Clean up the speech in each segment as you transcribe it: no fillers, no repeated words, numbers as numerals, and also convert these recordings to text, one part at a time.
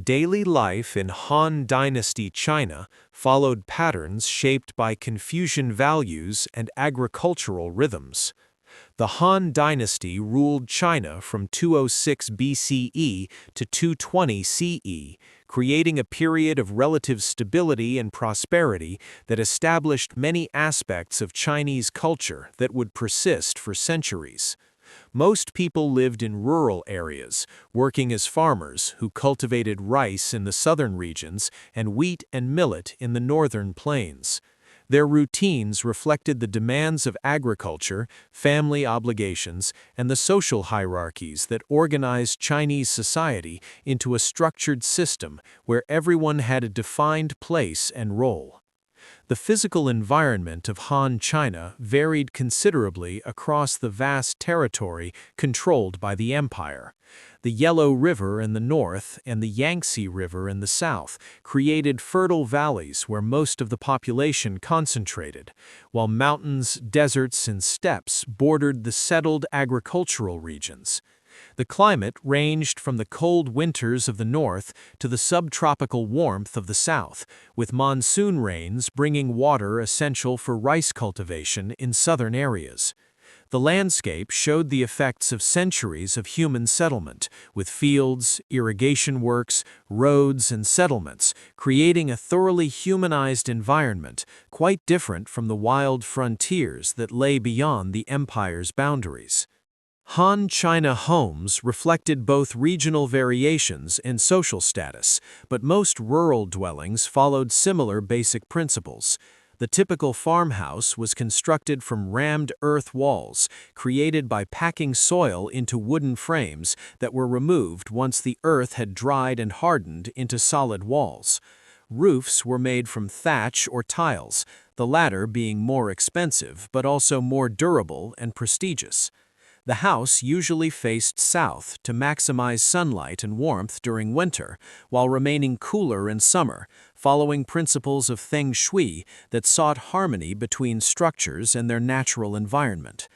Daily life in Han Dynasty China followed patterns shaped by Confucian values and agricultural rhythms. The Han Dynasty ruled China from 206 BCE to 220 CE, creating a period of relative stability and prosperity that established many aspects of Chinese culture that would persist for centuries. Most people lived in rural areas, working as farmers who cultivated rice in the southern regions and wheat and millet in the northern plains. Their routines reflected the demands of agriculture, family obligations, and the social hierarchies that organized Chinese society into a structured system where everyone had a defined place and role. The physical environment of Han China varied considerably across the vast territory controlled by the empire. The Yellow River in the north and the Yangtze River in the south created fertile valleys where most of the population concentrated, while mountains, deserts, and steppes bordered the settled agricultural regions. The climate ranged from the cold winters of the north to the subtropical warmth of the south, with monsoon rains bringing water essential for rice cultivation in southern areas. The landscape showed the effects of centuries of human settlement, with fields, irrigation works, roads, and settlements, creating a thoroughly humanized environment quite different from the wild frontiers that lay beyond the empire's boundaries. Han China homes reflected both regional variations and social status, but most rural dwellings followed similar basic principles. The typical farmhouse was constructed from rammed earth walls, created by packing soil into wooden frames that were removed once the earth had dried and hardened into solid walls. Roofs were made from thatch or tiles, the latter being more expensive but also more durable and prestigious. The house usually faced south to maximize sunlight and warmth during winter, while remaining cooler in summer, following principles of feng shui that sought harmony between structures and their natural environment.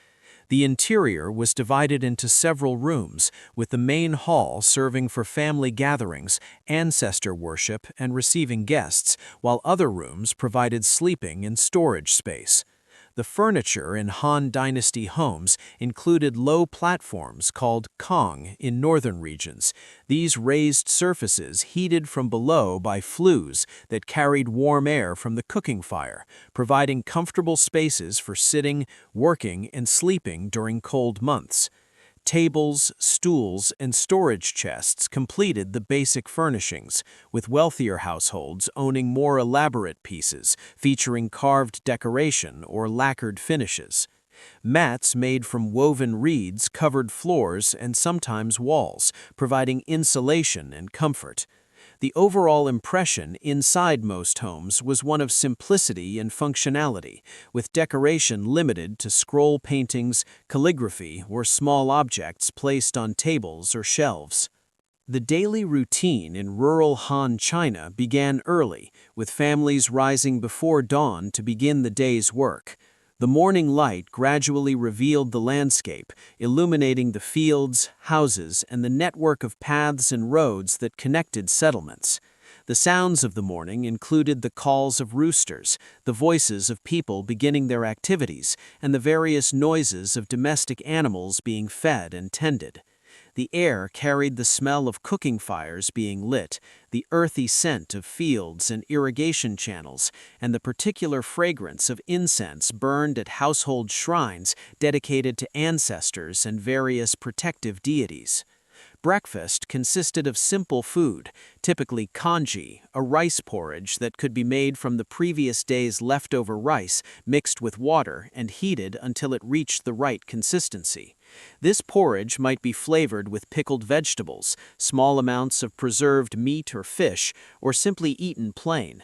The interior was divided into several rooms, with the main hall serving for family gatherings, ancestor worship, and receiving guests, while other rooms provided sleeping and storage space. The furniture in Han Dynasty homes included low platforms called kong in northern regions. These raised surfaces heated from below by flues that carried warm air from the cooking fire, providing comfortable spaces for sitting, working, and sleeping during cold months. Tables, stools, and storage chests completed the basic furnishings, with wealthier households owning more elaborate pieces featuring carved decoration or lacquered finishes. Mats made from woven reeds covered floors and sometimes walls, providing insulation and comfort. The overall impression inside most homes was one of simplicity and functionality, with decoration limited to scroll paintings, calligraphy, or small objects placed on tables or shelves. The daily routine in rural Han China began early, with families rising before dawn to begin the day's work. The morning light gradually revealed the landscape, illuminating the fields, houses, and the network of paths and roads that connected settlements. The sounds of the morning included the calls of roosters, the voices of people beginning their activities, and the various noises of domestic animals being fed and tended. The air carried the smell of cooking fires being lit, the earthy scent of fields and irrigation channels, and the particular fragrance of incense burned at household shrines dedicated to ancestors and various protective deities. Breakfast consisted of simple food, typically congee, a rice porridge that could be made from the previous day's leftover rice mixed with water and heated until it reached the right consistency. This porridge might be flavored with pickled vegetables, small amounts of preserved meat or fish, or simply eaten plain.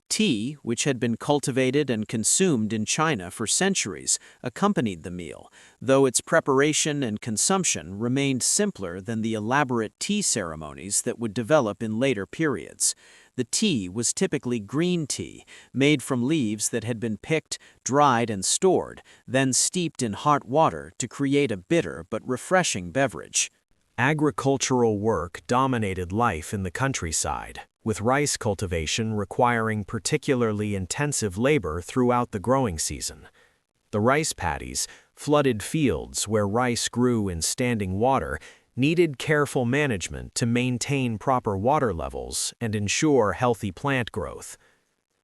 Tea, which had been cultivated and consumed in China for centuries, accompanied the meal, though its preparation and consumption remained simpler than the elaborate tea ceremonies that would develop in later periods. The tea was typically green tea, made from leaves that had been picked, dried, and stored, then steeped in hot water to create a bitter but refreshing beverage. Agricultural work dominated life in the countryside, with rice cultivation requiring particularly intensive labor throughout the growing season. The rice paddies, flooded fields where rice grew in standing water, needed careful management to maintain proper water levels and ensure healthy plant growth.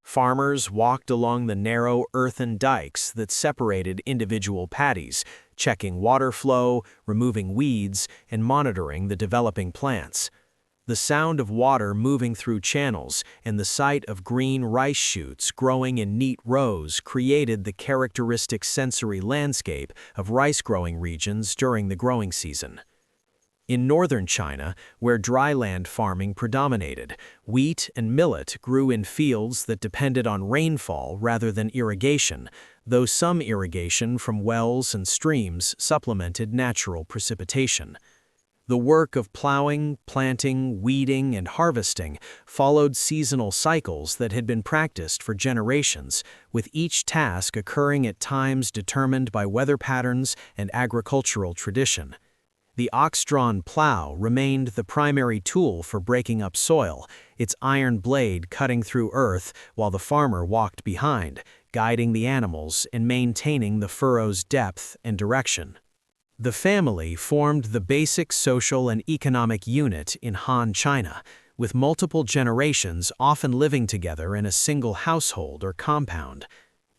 Farmers walked along the narrow earthen dikes that separated individual paddies, checking water flow, removing weeds, and monitoring the developing plants. The sound of water moving through channels and the sight of green rice shoots growing in neat rows created the characteristic sensory landscape of rice-growing regions during the growing season. In northern China, where dryland farming predominated, wheat and millet grew in fields that depended on rainfall rather than irrigation, though some irrigation from wells and streams supplemented natural precipitation. The work of plowing, planting, weeding, and harvesting followed seasonal cycles that had been practiced for generations, with each task occurring at times determined by weather patterns and agricultural tradition. The ox-drawn plow remained the primary tool for breaking up soil, its iron blade cutting through earth while the farmer walked behind, guiding the animals and maintaining the furrow's depth and direction. The family formed the basic social and economic unit in Han China, with multiple generations often living together in a single household or compound.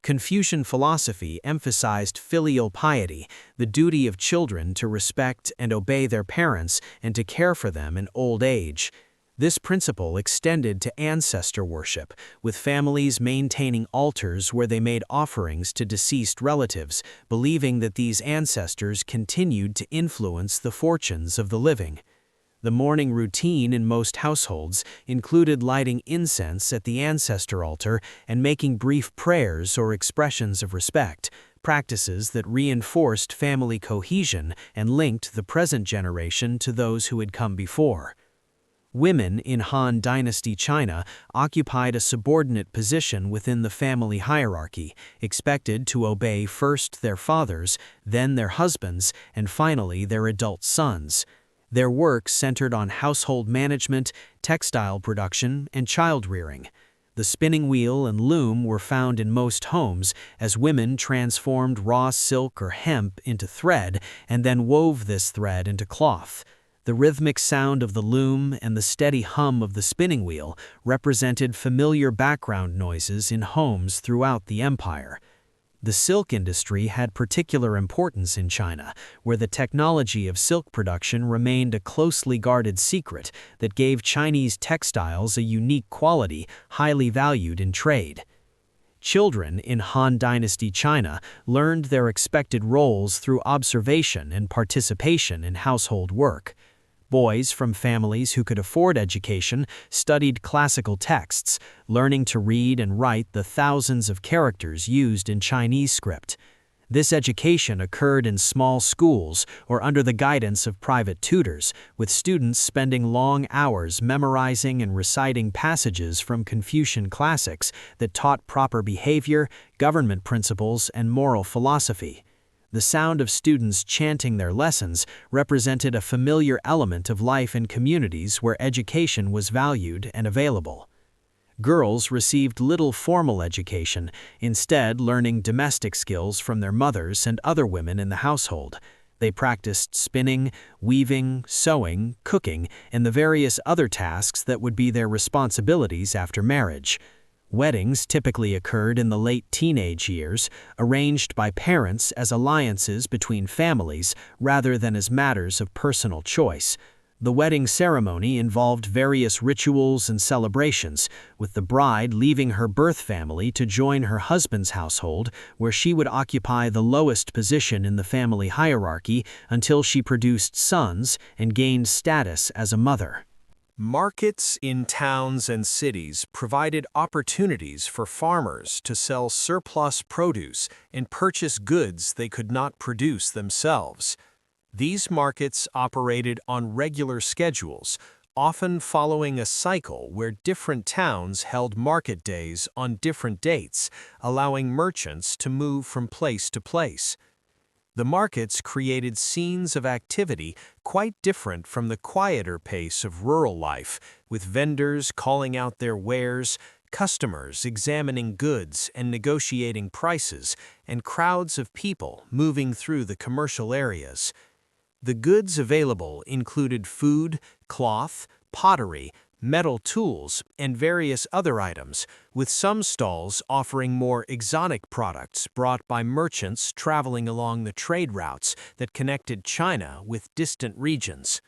Confucian philosophy emphasized filial piety, the duty of children to respect and obey their parents and to care for them in old age. This principle extended to ancestor worship, with families maintaining altars where they made offerings to deceased relatives, believing that these ancestors continued to influence the fortunes of the living. The morning routine in most households included lighting incense at the ancestor altar and making brief prayers or expressions of respect, practices that reinforced family cohesion and linked the present generation to those who had come before. Women in Han Dynasty China occupied a subordinate position within the family hierarchy, expected to obey first their fathers, then their husbands, and finally their adult sons. Their work centered on household management, textile production, and child-rearing. The spinning wheel and loom were found in most homes as women transformed raw silk or hemp into thread and then wove this thread into cloth. The rhythmic sound of the loom and the steady hum of the spinning wheel represented familiar background noises in homes throughout the empire. The silk industry had particular importance in China, where the technology of silk production remained a closely guarded secret that gave Chinese textiles a unique quality highly valued in trade. Children in Han Dynasty China learned their expected roles through observation and participation in household work. Boys from families who could afford education studied classical texts, learning to read and write the thousands of characters used in Chinese script. This education occurred in small schools or under the guidance of private tutors, with students spending long hours memorizing and reciting passages from Confucian classics that taught proper behavior, government principles, and moral philosophy. The sound of students chanting their lessons represented a familiar element of life in communities where education was valued and available. Girls received little formal education, instead learning domestic skills from their mothers and other women in the household. They practiced spinning, weaving, sewing, cooking, and the various other tasks that would be their responsibilities after marriage. Weddings typically occurred in the late teenage years, arranged by parents as alliances between families rather than as matters of personal choice. The wedding ceremony involved various rituals and celebrations, with the bride leaving her birth family to join her husband's household, where she would occupy the lowest position in the family hierarchy until she produced sons and gained status as a mother. Markets in towns and cities provided opportunities for farmers to sell surplus produce and purchase goods they could not produce themselves. These markets operated on regular schedules, often following a cycle where different towns held market days on different dates, allowing merchants to move from place to place. The markets created scenes of activity quite different from the quieter pace of rural life, with vendors calling out their wares, customers examining goods and negotiating prices, and crowds of people moving through the commercial areas. The goods available included food, cloth, pottery, metal tools, and various other items, with some stalls offering more exotic products brought by merchants traveling along the trade routes that connected China with distant regions.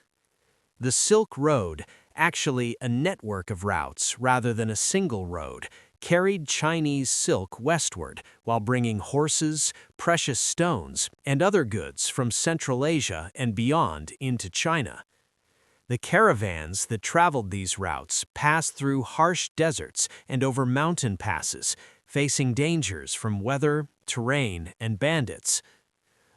The Silk Road, actually a network of routes rather than a single road, carried Chinese silk westward while bringing horses, precious stones, and other goods from Central Asia and beyond into China. The caravans that traveled these routes passed through harsh deserts and over mountain passes, facing dangers from weather, terrain, and bandits.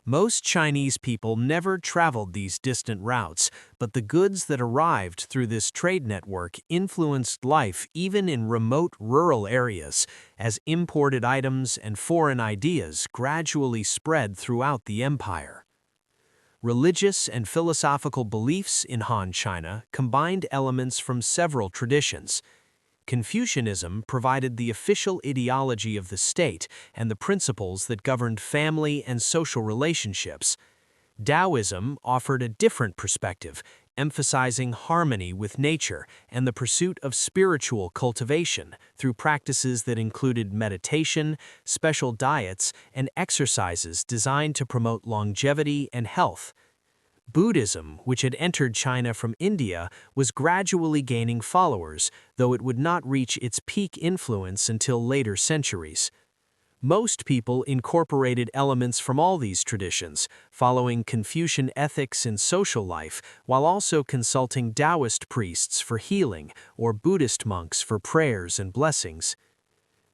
Most Chinese people never traveled these distant routes, but the goods that arrived through this trade network influenced life even in remote rural areas, as imported items and foreign ideas gradually spread throughout the empire. Religious and philosophical beliefs in Han China combined elements from several traditions. Confucianism provided the official ideology of the state and the principles that governed family and social relationships. Taoism offered a different perspective, emphasizing harmony with nature and the pursuit of spiritual cultivation through practices that included meditation, special diets, and exercises designed to promote longevity and health. Buddhism, which had entered China from India, was gradually gaining followers, though it would not reach its peak influence until later centuries. Most people incorporated elements from all these traditions, following Confucian ethics in social life, while also consulting Taoist priests for healing or Buddhist monks for prayers and blessings.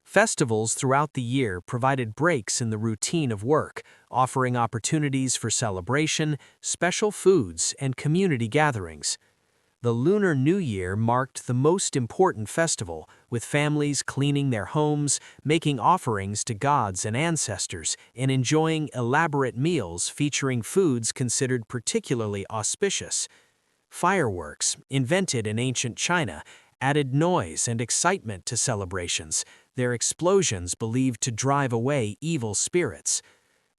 Festivals throughout the year provided breaks in the routine of work, offering opportunities for celebration, special foods, and community gatherings. The Lunar New Year marked the most important festival, with families cleaning their homes, making offerings to gods and ancestors, and enjoying elaborate meals featuring foods considered particularly auspicious. Fireworks, invented in ancient China, added noise and excitement to celebrations, their explosions believed to drive away evil spirits.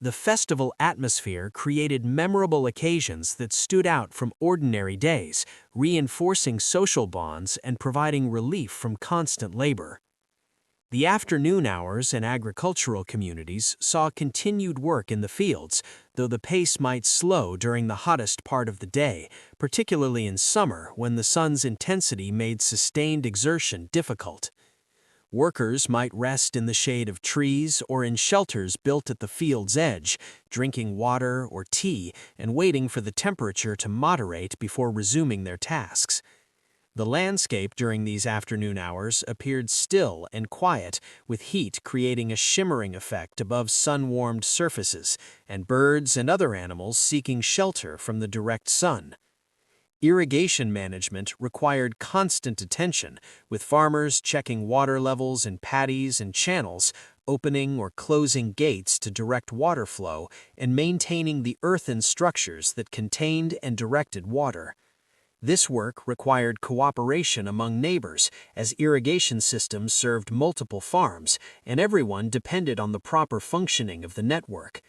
The festival atmosphere created memorable occasions that stood out from ordinary days, reinforcing social bonds and providing relief from constant labor. The afternoon hours in agricultural communities saw continued work in the fields, though the pace might slow during the hottest part of the day, particularly in summer when the sun's intensity made sustained exertion difficult. Workers might rest in the shade of trees or in shelters built at the field's edge, drinking water or tea and waiting for the temperature to moderate before resuming their tasks. The landscape during these afternoon hours appeared still and quiet, with heat creating a shimmering effect above sun-warmed surfaces, and birds and other animals seeking shelter from the direct sun. Irrigation management required constant attention, with farmers checking water levels in paddies and channels, opening or closing gates to direct water flow, and maintaining the earthen structures that contained and directed water. This work required cooperation among neighbors, as irrigation systems served multiple farms, and everyone depended on the proper functioning of the network.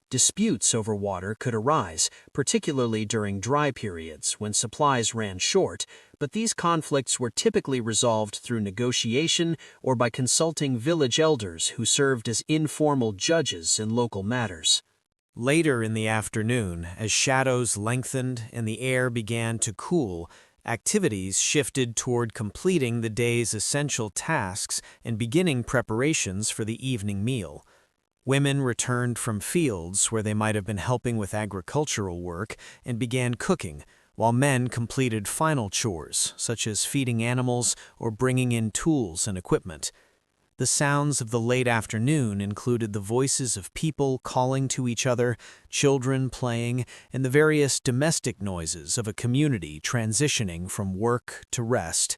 Disputes over water could arise, particularly during dry periods when supplies ran short, but these conflicts were typically resolved through negotiation or by consulting village elders who served as informal judges in local matters. Later in the afternoon, as shadows lengthened and the air began to cool, activities shifted toward completing the day's essential tasks and beginning preparations for the evening meal. Women returned from fields where they might have been helping with agricultural work and began cooking, while men completed final chores, such as feeding animals or bringing in tools and equipment. The sounds of the late afternoon included the voices of people calling to each other, children playing, and the various domestic noises of a community transitioning from work to rest.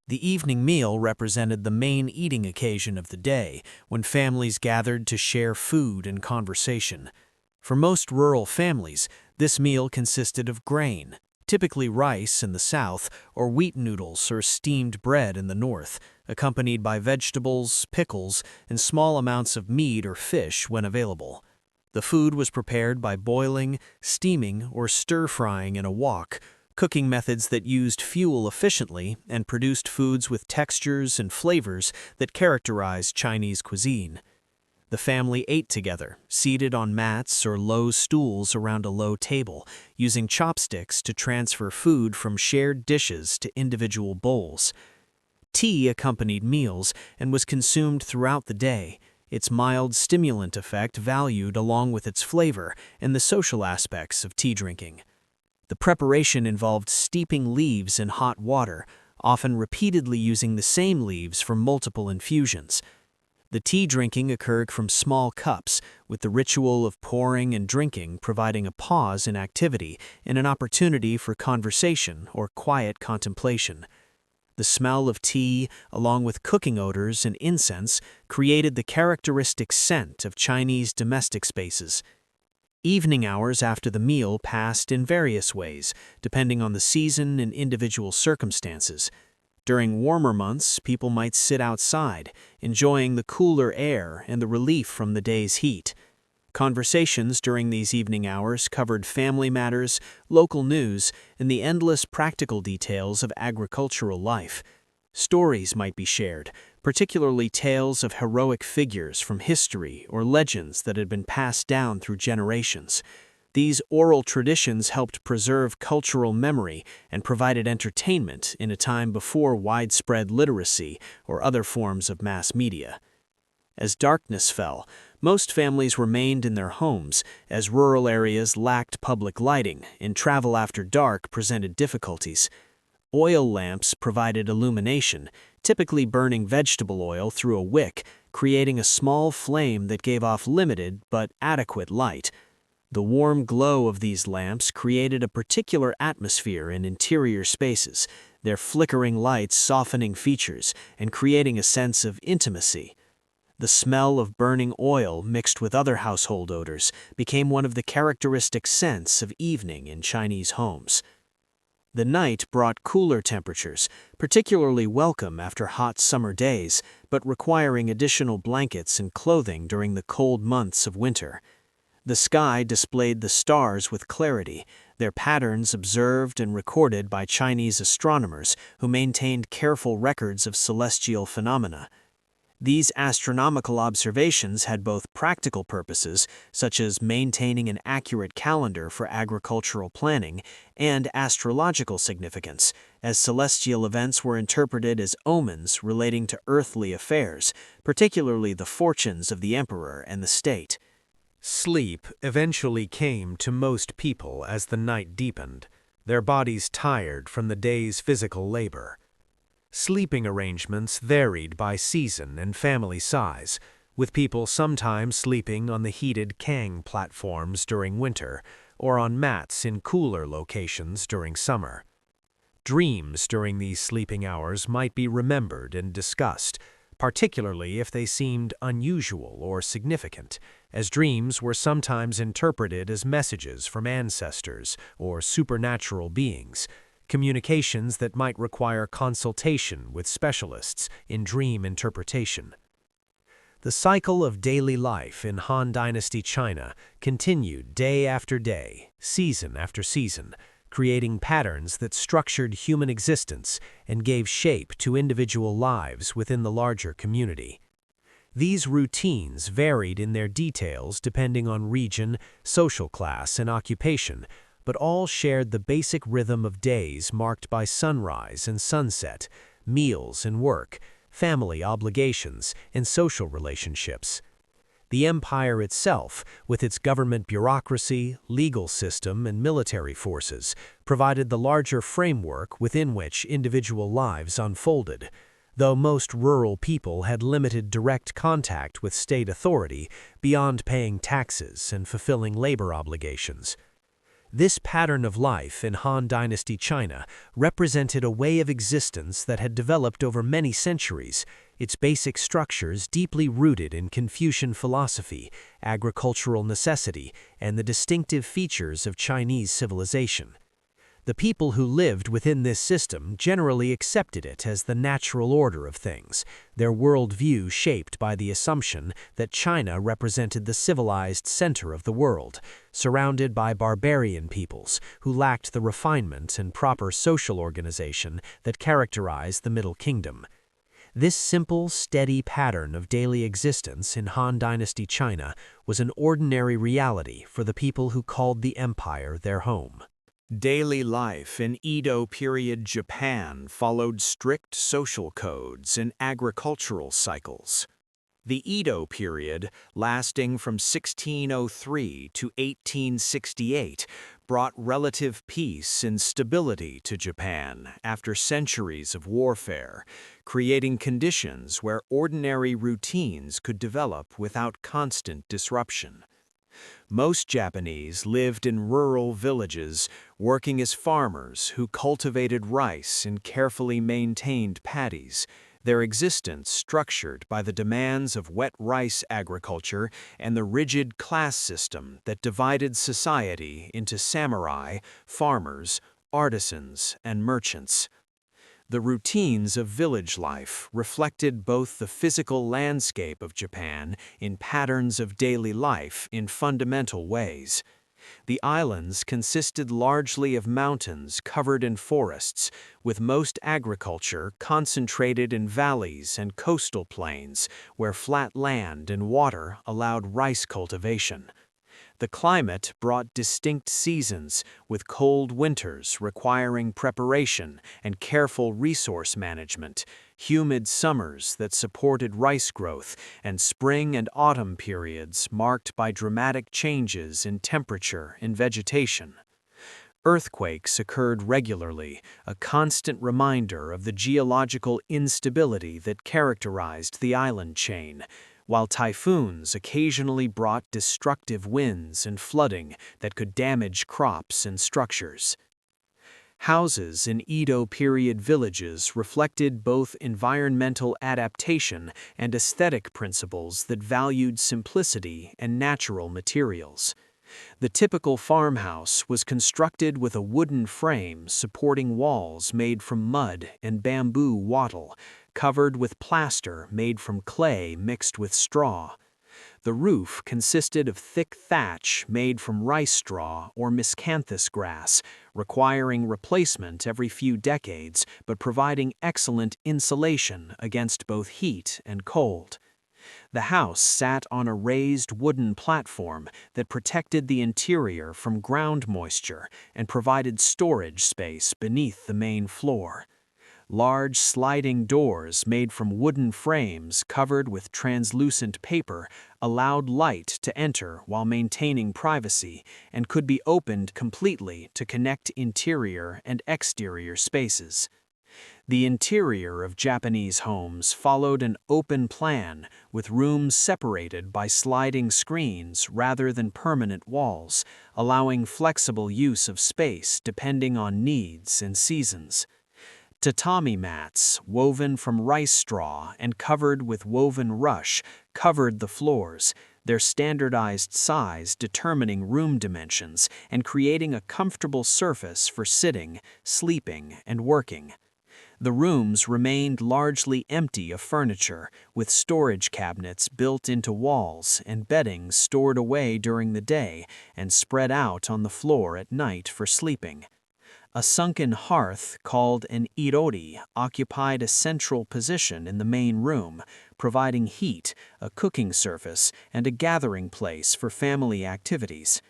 The evening meal represented the main eating occasion of the day, when families gathered to share food and conversation. For most rural families, this meal consisted of grain, typically rice in the south or wheat noodles or steamed bread in the north, accompanied by vegetables, pickles, and small amounts of meat or fish when available. The food was prepared by boiling, steaming, or stir-frying in a wok, cooking methods that used fuel efficiently and produced foods with textures and flavors that characterized Chinese cuisine. The family ate together, seated on mats or low stools around a low table, using chopsticks to transfer food from shared dishes to individual bowls. Tea accompanied meals and was consumed throughout the day, its mild stimulant effect valued along with its flavor and the social aspects of tea drinking. The preparation involved steeping leaves in hot water, often repeatedly using the same leaves for multiple infusions. The tea drinking occurred from small cups, with the ritual of pouring and drinking providing a pause in activity and an opportunity for conversation or quiet contemplation. The smell of tea, along with cooking odors and incense, created the characteristic scent of Chinese domestic spaces. Evening hours after the meal passed in various ways, depending on the season and individual circumstances. During warmer months, people might sit outside, enjoying the cooler air and the relief from the day's heat. Conversations during these evening hours covered family matters, local news, and the endless practical details of agricultural life. Stories might be shared, particularly tales of heroic figures from history or legends that had been passed down through generations. These oral traditions helped preserve cultural memory and provided entertainment in a time before widespread literacy or other forms of mass media. As darkness fell, most families remained in their homes, as rural areas lacked public lighting and travel after dark presented difficulties. Oil lamps provided illumination, typically burning vegetable oil through a wick, creating a small flame that gave off limited but adequate light. The warm glow of these lamps created a particular atmosphere in interior spaces, their flickering lights softening features and creating a sense of intimacy. The smell of burning oil mixed with other household odors became one of the characteristic scents of evening in Chinese homes. The night brought cooler temperatures, particularly welcome after hot summer days, but requiring additional blankets and clothing during the cold months of winter. The sky displayed the stars with clarity, their patterns observed and recorded by Chinese astronomers who maintained careful records of celestial phenomena. These astronomical observations had both practical purposes, such as maintaining an accurate calendar for agricultural planning, and astrological significance, as celestial events were interpreted as omens relating to earthly affairs, particularly the fortunes of the emperor and the state. Sleep eventually came to most people as the night deepened, their bodies tired from the day's physical labor. Sleeping arrangements varied by season and family size, with people sometimes sleeping on the heated kang platforms during winter or on mats in cooler locations during summer. Dreams during these sleeping hours might be remembered and discussed, particularly if they seemed unusual or significant, as dreams were sometimes interpreted as messages from ancestors or supernatural beings, communications that might require consultation with specialists in dream interpretation. The cycle of daily life in Han Dynasty China continued day after day, season after season, creating patterns that structured human existence and gave shape to individual lives within the larger community. These routines varied in their details depending on region, social class, and occupation, but all shared the basic rhythm of days marked by sunrise and sunset, meals and work, family obligations, and social relationships. The empire itself, with its government bureaucracy, legal system, and military forces, provided the larger framework within which individual lives unfolded. Though most rural people had limited direct contact with state authority beyond paying taxes and fulfilling labor obligations. This pattern of life in Han Dynasty China represented a way of existence that had developed over many centuries, its basic structures deeply rooted in Confucian philosophy, agricultural necessity, and the distinctive features of Chinese civilization. The people who lived within this system generally accepted it as the natural order of things, their worldview shaped by the assumption that China represented the civilized center of the world, surrounded by barbarian peoples who lacked the refinement and proper social organization that characterized the Middle Kingdom. This simple, steady pattern of daily existence in Han Dynasty China was an ordinary reality for the people who called the empire their home. Daily life in Edo period Japan followed strict social codes and agricultural cycles. The Edo period, lasting from 1603 to 1868, brought relative peace and stability to Japan after centuries of warfare, creating conditions where ordinary routines could develop without constant disruption. Most Japanese lived in rural villages, working as farmers who cultivated rice in carefully maintained paddies, their existence structured by the demands of wet rice agriculture and the rigid class system that divided society into samurai, farmers, artisans, and merchants. The routines of village life reflected both the physical landscape of Japan in patterns of daily life in fundamental ways. The islands consisted largely of mountains covered in forests, with most agriculture concentrated in valleys and coastal plains where flat land and water allowed rice cultivation. The climate brought distinct seasons, with cold winters requiring preparation and careful resource management, humid summers that supported rice growth, and spring and autumn periods marked by dramatic changes in temperature and vegetation. Earthquakes occurred regularly, a constant reminder of the geological instability that characterized the island chain, while typhoons occasionally brought destructive winds and flooding that could damage crops and structures. Houses in Edo period villages reflected both environmental adaptation and aesthetic principles that valued simplicity and natural materials. The typical farmhouse was constructed with a wooden frame supporting walls made from mud and bamboo wattle, covered with plaster made from clay mixed with straw. The roof consisted of thick thatch made from rice straw or miscanthus grass, requiring replacement every few decades but providing excellent insulation against both heat and cold. The house sat on a raised wooden platform that protected the interior from ground moisture and provided storage space beneath the main floor. Large sliding doors made from wooden frames covered with translucent paper allowed light to enter while maintaining privacy and could be opened completely to connect interior and exterior spaces. The interior of Japanese homes followed an open plan, with rooms separated by sliding screens rather than permanent walls, allowing flexible use of space depending on needs and seasons. Tatami mats, woven from rice straw and covered with woven rush, covered the floors, their standardized size determining room dimensions and creating a comfortable surface for sitting, sleeping, and working. The rooms remained largely empty of furniture, with storage cabinets built into walls and bedding stored away during the day and spread out on the floor at night for sleeping. A sunken hearth called an irori occupied a central position in the main room, providing heat, a cooking surface, and a gathering place for family activities.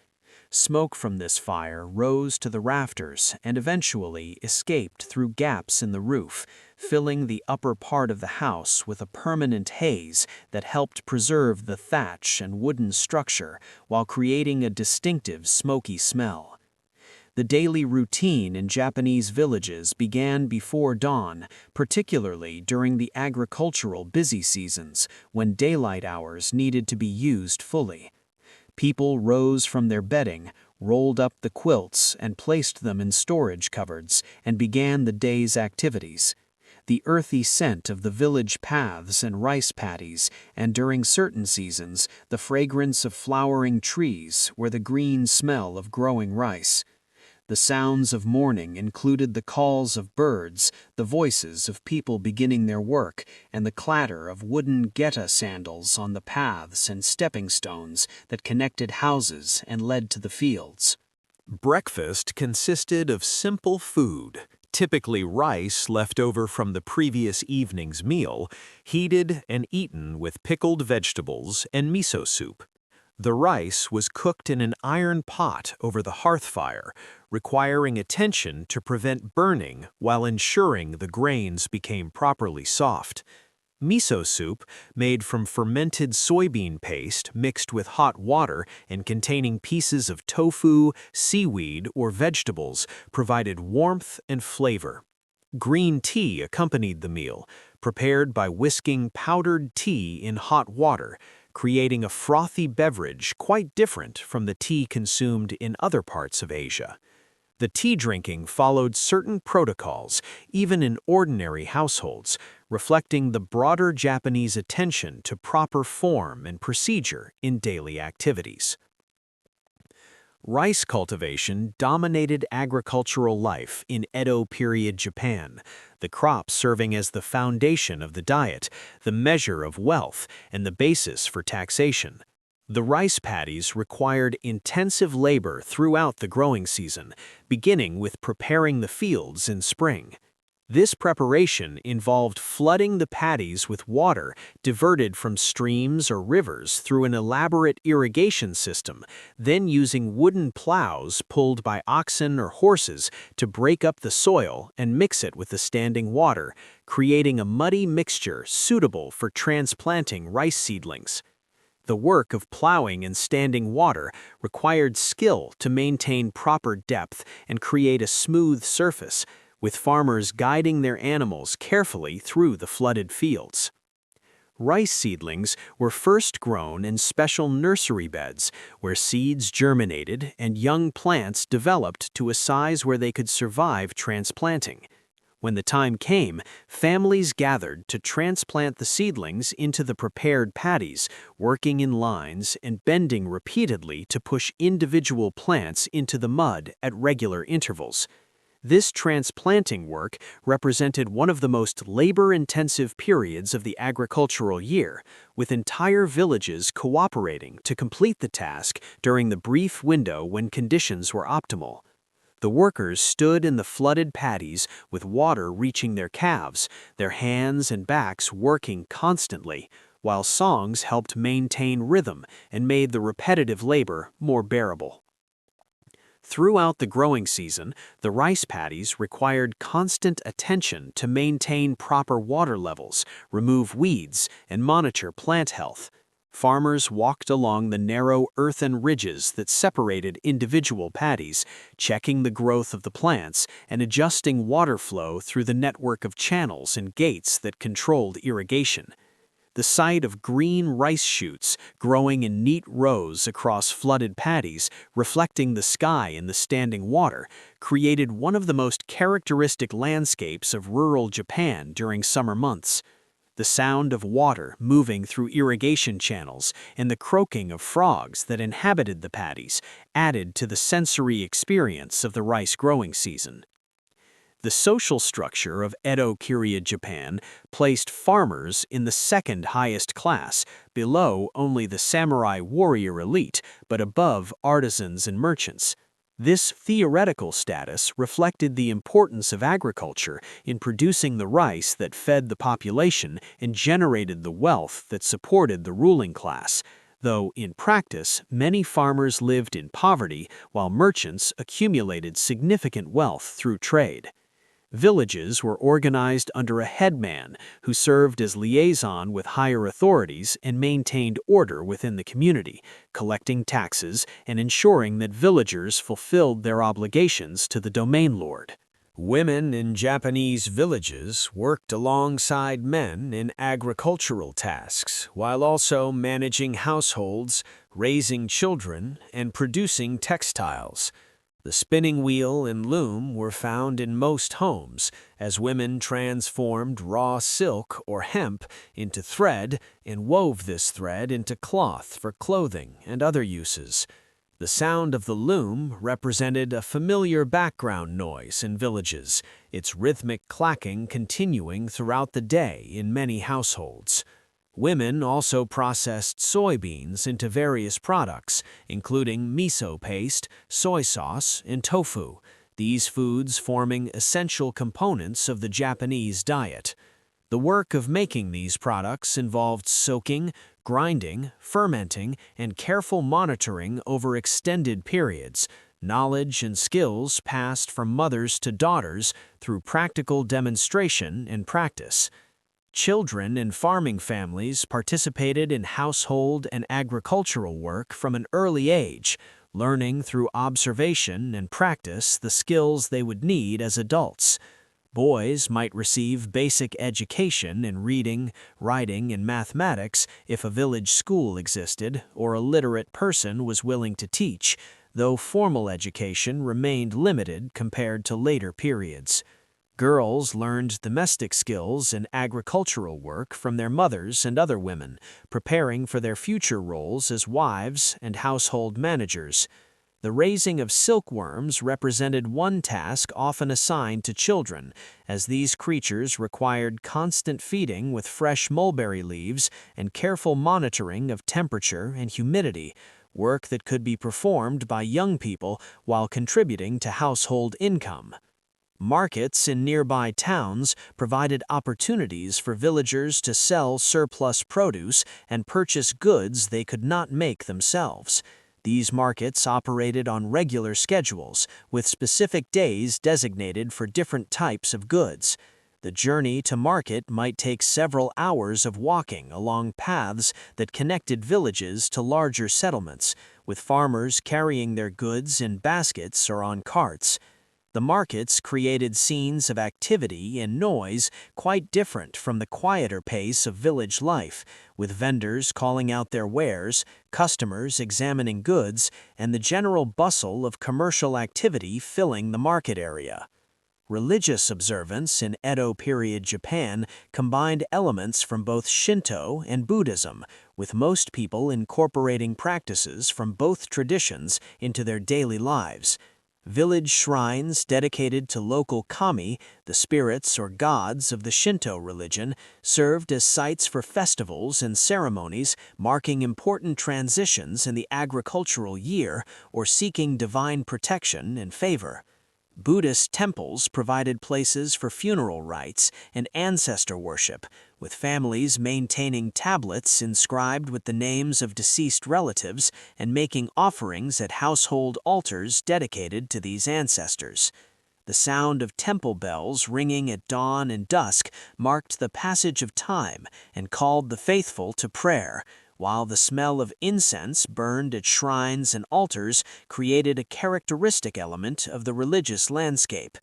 Smoke from this fire rose to the rafters and eventually escaped through gaps in the roof, filling the upper part of the house with a permanent haze that helped preserve the thatch and wooden structure while creating a distinctive smoky smell. The daily routine in Japanese villages began before dawn, particularly during the agricultural busy seasons when daylight hours needed to be used fully. People rose from their bedding, rolled up the quilts, and placed them in storage cupboards, and began the day's activities. the earthy scent of the village paths and rice paddies, and during certain seasons, the fragrance of flowering trees or the green smell of growing rice. The sounds of morning included the calls of birds, the voices of people beginning their work, and the clatter of wooden geta sandals on the paths and stepping stones that connected houses and led to the fields. Breakfast consisted of simple food, typically rice left over from the previous evening's meal, heated and eaten with pickled vegetables and miso soup. The rice was cooked in an iron pot over the hearth fire, requiring attention to prevent burning while ensuring the grains became properly soft. Miso soup, made from fermented soybean paste mixed with hot water and containing pieces of tofu, seaweed, or vegetables, provided warmth and flavor. Green tea accompanied the meal, prepared by whisking powdered tea in hot water, creating a frothy beverage quite different from the tea consumed in other parts of Asia. The tea drinking followed certain protocols, even in ordinary households, reflecting the broader Japanese attention to proper form and procedure in daily activities. Rice cultivation dominated agricultural life in Edo period Japan, the crop serving as the foundation of the diet, the measure of wealth, and the basis for taxation. The rice paddies required intensive labor throughout the growing season, beginning with preparing the fields in spring. This preparation involved flooding the paddies with water diverted from streams or rivers through an elaborate irrigation system, then using wooden plows pulled by oxen or horses to break up the soil and mix it with the standing water, creating a muddy mixture suitable for transplanting rice seedlings. The work of plowing and standing water required skill to maintain proper depth and create a smooth surface, with farmers guiding their animals carefully through the flooded fields. Rice seedlings were first grown in special nursery beds where seeds germinated and young plants developed to a size where they could survive transplanting. When the time came, families gathered to transplant the seedlings into the prepared paddies, working in lines and bending repeatedly to push individual plants into the mud at regular intervals. This transplanting work represented one of the most labor-intensive periods of the agricultural year, with entire villages cooperating to complete the task during the brief window when conditions were optimal. The workers stood in the flooded paddies with water reaching their calves, their hands and backs working constantly, while songs helped maintain rhythm and made the repetitive labor more bearable. Throughout the growing season, the rice paddies required constant attention to maintain proper water levels, remove weeds, and monitor plant health. Farmers walked along the narrow earthen ridges that separated individual paddies, checking the growth of the plants and adjusting water flow through the network of channels and gates that controlled irrigation. The sight of green rice shoots growing in neat rows across flooded paddies, reflecting the sky in the standing water, created one of the most characteristic landscapes of rural Japan during summer months. The sound of water moving through irrigation channels and the croaking of frogs that inhabited the paddies added to the sensory experience of the rice growing season. The social structure of Edo period Japan placed farmers in the second highest class, below only the samurai warrior elite, but above artisans and merchants. This theoretical status reflected the importance of agriculture in producing the rice that fed the population and generated the wealth that supported the ruling class, though in practice many farmers lived in poverty while merchants accumulated significant wealth through trade. Villages were organized under a headman who served as liaison with higher authorities and maintained order within the community, collecting taxes and ensuring that villagers fulfilled their obligations to the domain lord. Women in Japanese villages worked alongside men in agricultural tasks, while also managing households, raising children, and producing textiles. The spinning wheel and loom were found in most homes, as women transformed raw silk or hemp into thread and wove this thread into cloth for clothing and other uses. The sound of the loom represented a familiar background noise in villages, its rhythmic clacking continuing throughout the day in many households. Women also processed soybeans into various products, including miso paste, soy sauce, and tofu, these foods forming essential components of the Japanese diet. The work of making these products involved soaking, grinding, fermenting, and careful monitoring over extended periods, knowledge and skills passed from mothers to daughters through practical demonstration and practice. Children in farming families participated in household and agricultural work from an early age, learning through observation and practice the skills they would need as adults. Boys might receive basic education in reading, writing, and mathematics if a village school existed or a literate person was willing to teach, though formal education remained limited compared to later periods. Girls learned domestic skills and agricultural work from their mothers and other women, preparing for their future roles as wives and household managers. The raising of silkworms represented one task often assigned to children, as these creatures required constant feeding with fresh mulberry leaves and careful monitoring of temperature and humidity, work that could be performed by young people while contributing to household income. Markets in nearby towns provided opportunities for villagers to sell surplus produce and purchase goods they could not make themselves. These markets operated on regular schedules, with specific days designated for different types of goods. The journey to market might take several hours of walking along paths that connected villages to larger settlements, with farmers carrying their goods in baskets or on carts. The markets created scenes of activity and noise quite different from the quieter pace of village life, with vendors calling out their wares, customers examining goods, and the general bustle of commercial activity filling the market area. Religious observance in Edo period Japan combined elements from both Shinto and Buddhism, with most people incorporating practices from both traditions into their daily lives. Village shrines dedicated to local kami, the spirits or gods of the Shinto religion, served as sites for festivals and ceremonies marking important transitions in the agricultural year or seeking divine protection and favor. Buddhist temples provided places for funeral rites and ancestor worship, with families maintaining tablets inscribed with the names of deceased relatives and making offerings at household altars dedicated to these ancestors. The sound of temple bells ringing at dawn and dusk marked the passage of time and called the faithful to prayer, while the smell of incense burned at shrines and altars created a characteristic element of the religious landscape.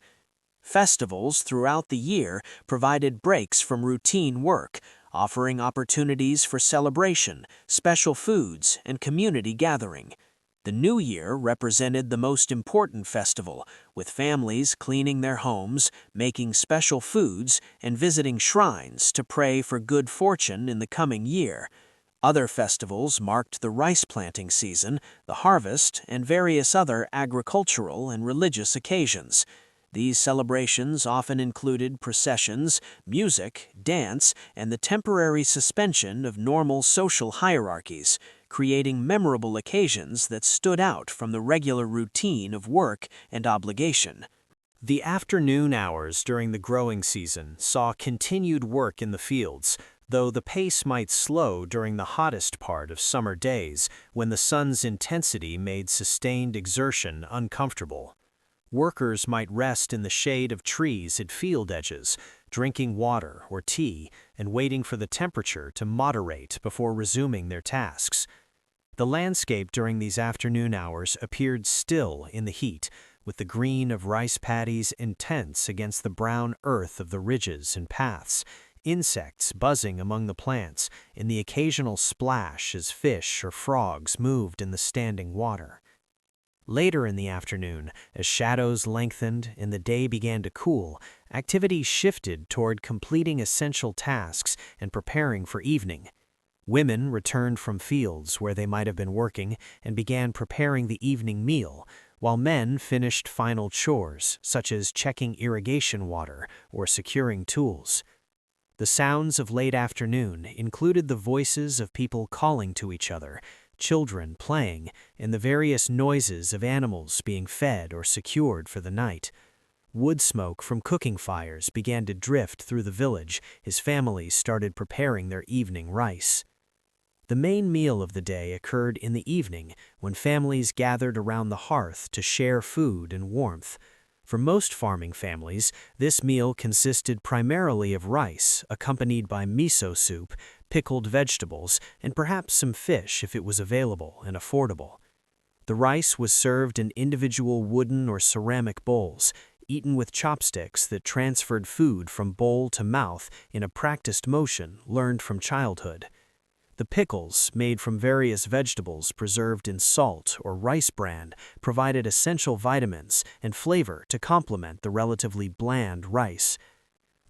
Festivals throughout the year provided breaks from routine work, offering opportunities for celebration, special foods, and community gathering. The New Year represented the most important festival, with families cleaning their homes, making special foods, and visiting shrines to pray for good fortune in the coming year. Other festivals marked the rice planting season, the harvest, and various other agricultural and religious occasions. These celebrations often included processions, music, dance, and the temporary suspension of normal social hierarchies, creating memorable occasions that stood out from the regular routine of work and obligation. The afternoon hours during the growing season saw continued work in the fields, though the pace might slow during the hottest part of summer days when the sun's intensity made sustained exertion uncomfortable. Workers might rest in the shade of trees at field edges, drinking water or tea and waiting for the temperature to moderate before resuming their tasks. The landscape during these afternoon hours appeared still in the heat, with the green of rice paddies intense against the brown earth of the ridges and paths, insects buzzing among the plants, and the occasional splash as fish or frogs moved in the standing water. Later in the afternoon, as shadows lengthened and the day began to cool, activity shifted toward completing essential tasks and preparing for evening. Women returned from fields where they might have been working and began preparing the evening meal, while men finished final chores, such as checking irrigation water or securing tools. The sounds of late afternoon included the voices of people calling to each other, children playing, and the various noises of animals being fed or secured for the night. Wood smoke from cooking fires began to drift through the village as families started preparing their evening rice. The main meal of the day occurred in the evening when families gathered around the hearth to share food and warmth. For most farming families, this meal consisted primarily of rice, accompanied by miso soup, pickled vegetables, and perhaps some fish if it was available and affordable. The rice was served in individual wooden or ceramic bowls, eaten with chopsticks that transferred food from bowl to mouth in a practiced motion learned from childhood. The pickles, made from various vegetables preserved in salt or rice bran, provided essential vitamins and flavor to complement the relatively bland rice.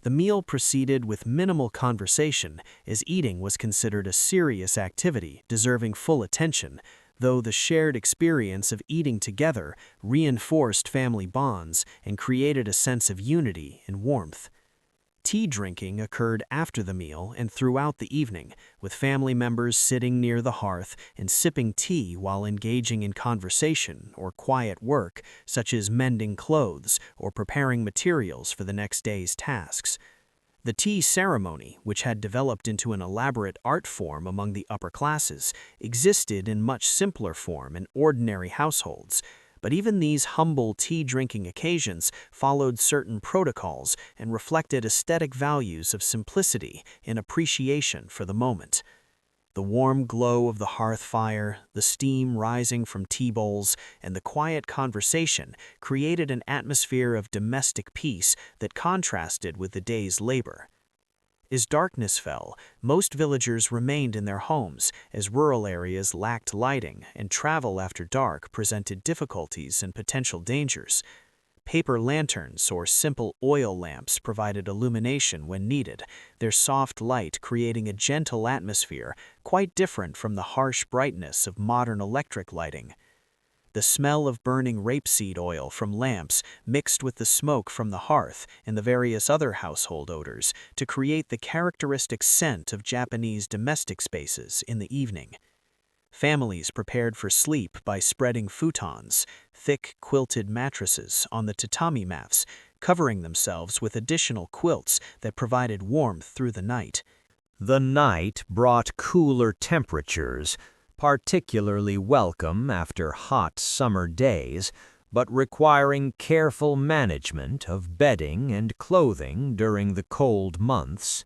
The meal proceeded with minimal conversation, as eating was considered a serious activity deserving full attention, though the shared experience of eating together reinforced family bonds and created a sense of unity and warmth. Tea drinking occurred after the meal and throughout the evening, with family members sitting near the hearth and sipping tea while engaging in conversation or quiet work, such as mending clothes or preparing materials for the next day's tasks. The tea ceremony, which had developed into an elaborate art form among the upper classes, existed in much simpler form in ordinary households. But even these humble tea-drinking occasions followed certain protocols and reflected aesthetic values of simplicity and appreciation for the moment. The warm glow of the hearth fire, the steam rising from tea bowls, and the quiet conversation created an atmosphere of domestic peace that contrasted with the day's labor. As darkness fell, most villagers remained in their homes, as rural areas lacked lighting and travel after dark presented difficulties and potential dangers. Paper lanterns or simple oil lamps provided illumination when needed, their soft light creating a gentle atmosphere quite different from the harsh brightness of modern electric lighting. The smell of burning rapeseed oil from lamps mixed with the smoke from the hearth and the various other household odors to create the characteristic scent of Japanese domestic spaces in the evening. Families prepared for sleep by spreading futons, thick quilted mattresses, on the tatami mats, covering themselves with additional quilts that provided warmth through the night. The night brought cooler temperatures, particularly welcome after hot summer days, but requiring careful management of bedding and clothing during the cold months.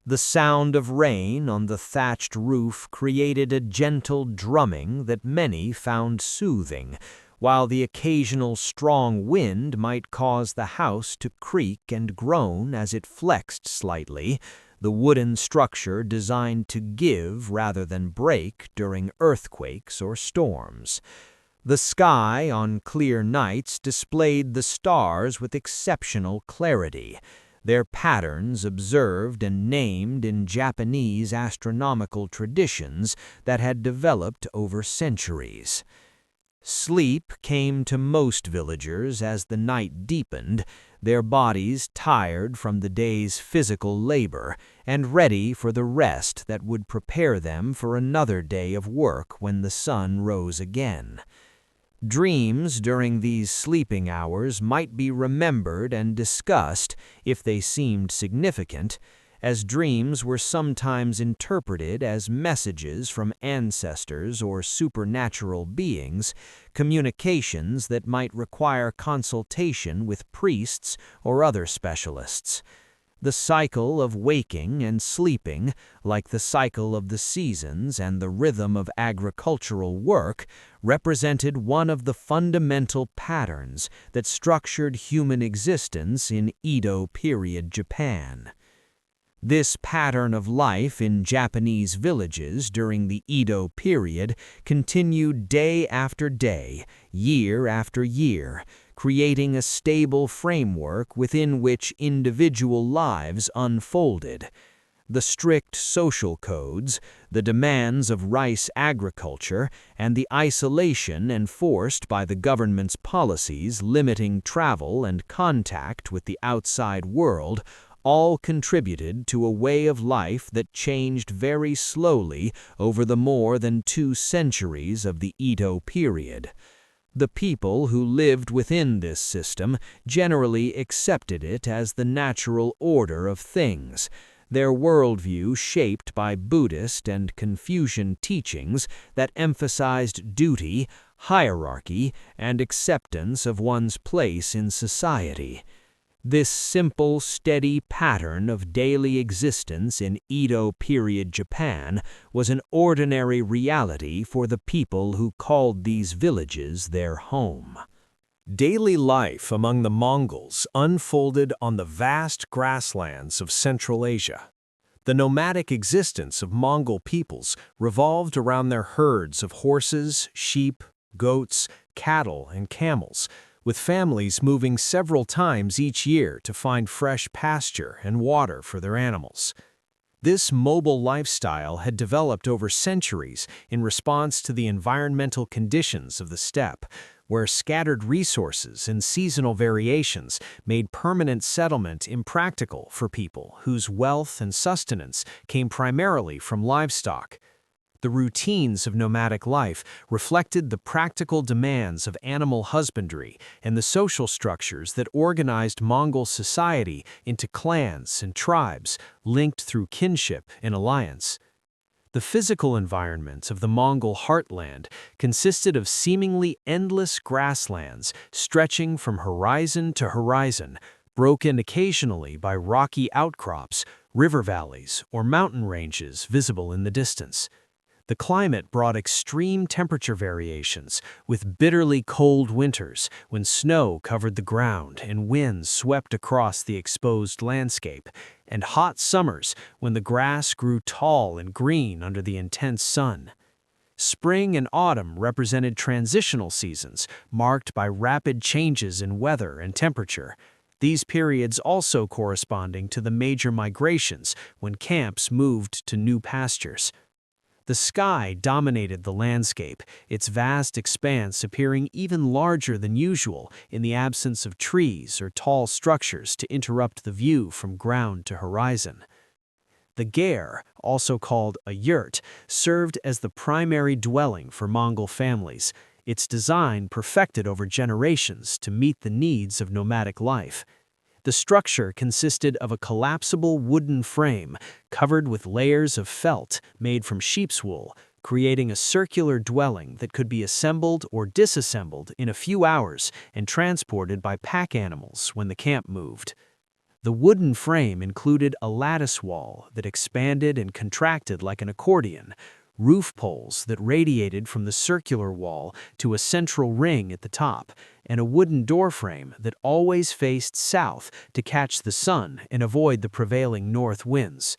The sound of rain on the thatched roof created a gentle drumming that many found soothing, while the occasional strong wind might cause the house to creak and groan as it flexed slightly, the wooden structure designed to give rather than break during earthquakes or storms. The sky on clear nights displayed the stars with exceptional clarity, their patterns observed and named in Japanese astronomical traditions that had developed over centuries. Sleep came to most villagers as the night deepened, their bodies tired from the day's physical labor and ready for the rest that would prepare them for another day of work when the sun rose again. Dreams during these sleeping hours might be remembered and discussed if they seemed significant, as dreams were sometimes interpreted as messages from ancestors or supernatural beings, communications that might require consultation with priests or other specialists. The cycle of waking and sleeping, like the cycle of the seasons and the rhythm of agricultural work, represented one of the fundamental patterns that structured human existence in Edo period Japan. This pattern of life in Japanese villages during the Edo period continued day after day, year after year, creating a stable framework within which individual lives unfolded. The strict social codes, the demands of rice agriculture, and the isolation enforced by the government's policies limiting travel and contact with the outside world all contributed to a way of life that changed very slowly over the more than 2 centuries of the Edo period. The people who lived within this system generally accepted it as the natural order of things, their worldview shaped by Buddhist and Confucian teachings that emphasized duty, hierarchy, and acceptance of one's place in society. This simple, steady pattern of daily existence in Edo period Japan was an ordinary reality for the people who called these villages their home. Daily life among the Mongols unfolded on the vast grasslands of Central Asia. The nomadic existence of Mongol peoples revolved around their herds of horses, sheep, goats, cattle, and camels, with families moving several times each year to find fresh pasture and water for their animals. This mobile lifestyle had developed over centuries in response to the environmental conditions of the steppe, where scattered resources and seasonal variations made permanent settlement impractical for people whose wealth and sustenance came primarily from livestock. The routines of nomadic life reflected the practical demands of animal husbandry and the social structures that organized Mongol society into clans and tribes linked through kinship and alliance. The physical environment of the Mongol heartland consisted of seemingly endless grasslands stretching from horizon to horizon, broken occasionally by rocky outcrops, river valleys, or mountain ranges visible in the distance. The climate brought extreme temperature variations, with bitterly cold winters when snow covered the ground and winds swept across the exposed landscape, and hot summers when the grass grew tall and green under the intense sun. Spring and autumn represented transitional seasons marked by rapid changes in weather and temperature, these periods also corresponding to the major migrations when camps moved to new pastures. The sky dominated the landscape, its vast expanse appearing even larger than usual in the absence of trees or tall structures to interrupt the view from ground to horizon. The ger, also called a yurt, served as the primary dwelling for Mongol families, its design perfected over generations to meet the needs of nomadic life. The structure consisted of a collapsible wooden frame covered with layers of felt made from sheep's wool, creating a circular dwelling that could be assembled or disassembled in a few hours and transported by pack animals when the camp moved. The wooden frame included a lattice wall that expanded and contracted like an accordion, roof poles that radiated from the circular wall to a central ring at the top, and a wooden doorframe that always faced south to catch the sun and avoid the prevailing north winds.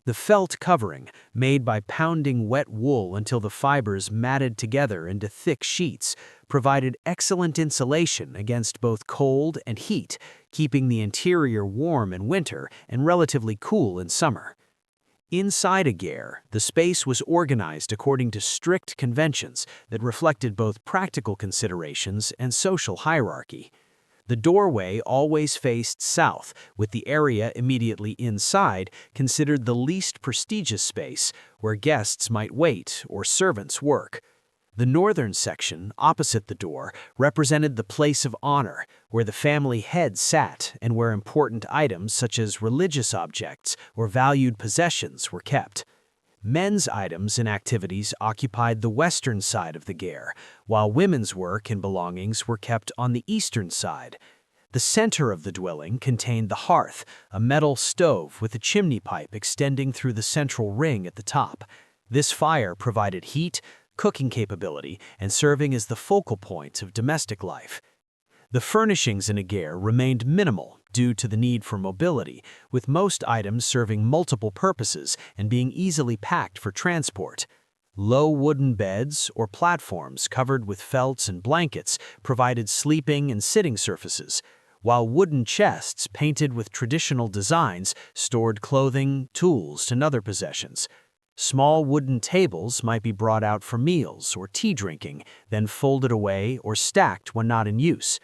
The felt covering, made by pounding wet wool until the fibers matted together into thick sheets, provided excellent insulation against both cold and heat, keeping the interior warm in winter and relatively cool in summer. Inside a ger, the space was organized according to strict conventions that reflected both practical considerations and social hierarchy. The doorway always faced south, with the area immediately inside considered the least prestigious space, where guests might wait or servants work. The northern section, opposite the door, represented the place of honor, where the family head sat and where important items such as religious objects or valued possessions were kept. Men's items and activities occupied the western side of the ger, while women's work and belongings were kept on the eastern side. The center of the dwelling contained the hearth, a metal stove with a chimney pipe extending through the central ring at the top. This fire provided heat, cooking capability, and serving as the focal point of domestic life. The furnishings in a ger remained minimal due to the need for mobility, with most items serving multiple purposes and being easily packed for transport. Low wooden beds or platforms covered with felts and blankets provided sleeping and sitting surfaces, while wooden chests painted with traditional designs stored clothing, tools, and other possessions. Small wooden tables might be brought out for meals or tea drinking, then folded away or stacked when not in use.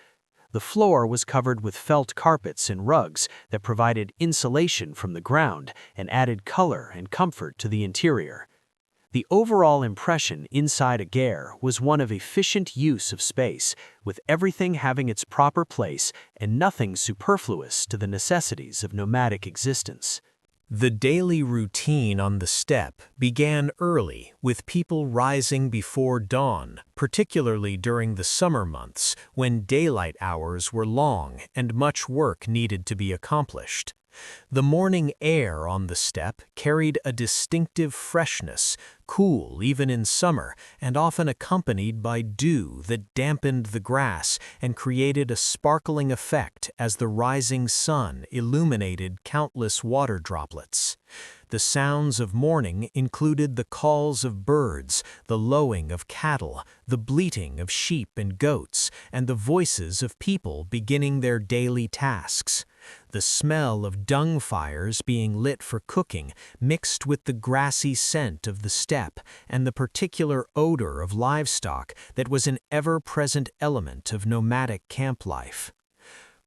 The floor was covered with felt carpets and rugs that provided insulation from the ground and added color and comfort to the interior. The overall impression inside a ger was one of efficient use of space, with everything having its proper place and nothing superfluous to the necessities of nomadic existence. The daily routine on the steppe began early, with people rising before dawn, particularly during the summer months when daylight hours were long and much work needed to be accomplished. The morning air on the steppe carried a distinctive freshness, cool even in summer, and often accompanied by dew that dampened the grass and created a sparkling effect as the rising sun illuminated countless water droplets. The sounds of morning included the calls of birds, the lowing of cattle, the bleating of sheep and goats, and the voices of people beginning their daily tasks. The smell of dung fires being lit for cooking mixed with the grassy scent of the steppe and the particular odor of livestock that was an ever-present element of nomadic camp life.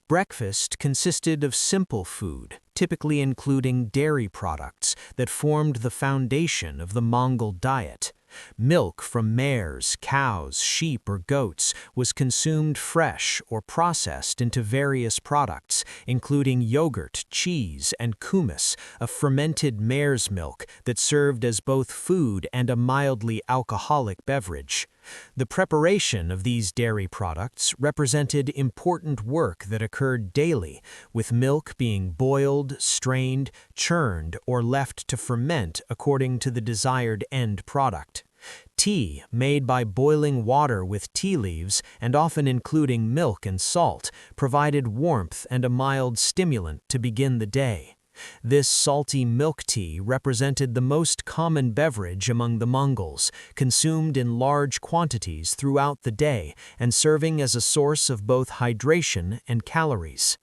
Breakfast consisted of simple food, typically including dairy products that formed the foundation of the Mongol diet. Milk from mares, cows, sheep, or goats was consumed fresh or processed into various products, including yogurt, cheese, and kumis, a fermented mare's milk that served as both food and a mildly alcoholic beverage. The preparation of these dairy products represented important work that occurred daily, with milk being boiled, strained, churned, or left to ferment according to the desired end product. Tea, made by boiling water with tea leaves and often including milk and salt, provided warmth and a mild stimulant to begin the day. This salty milk tea represented the most common beverage among the Mongols, consumed in large quantities throughout the day and serving as a source of both hydration and calories.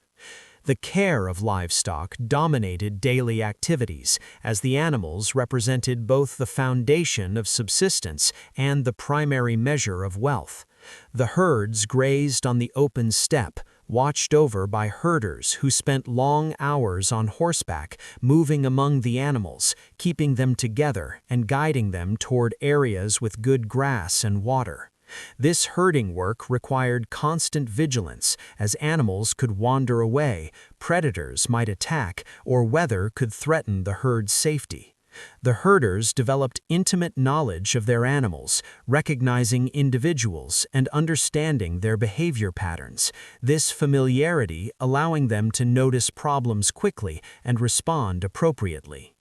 The care of livestock dominated daily activities, as the animals represented both the foundation of subsistence and the primary measure of wealth. The herds grazed on the open steppe, watched over by herders who spent long hours on horseback, moving among the animals, keeping them together and guiding them toward areas with good grass and water. This herding work required constant vigilance, as animals could wander away, predators might attack, or weather could threaten the herd's safety. The herders developed intimate knowledge of their animals, recognizing individuals and understanding their behavior patterns, this familiarity allowing them to notice problems quickly and respond appropriately.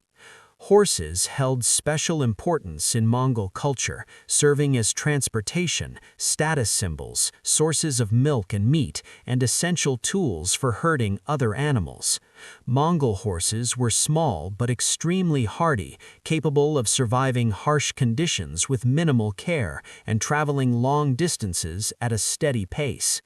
Horses held special importance in Mongol culture, serving as transportation, status symbols, sources of milk and meat, and essential tools for herding other animals. Mongol horses were small but extremely hardy, capable of surviving harsh conditions with minimal care and traveling long distances at a steady pace.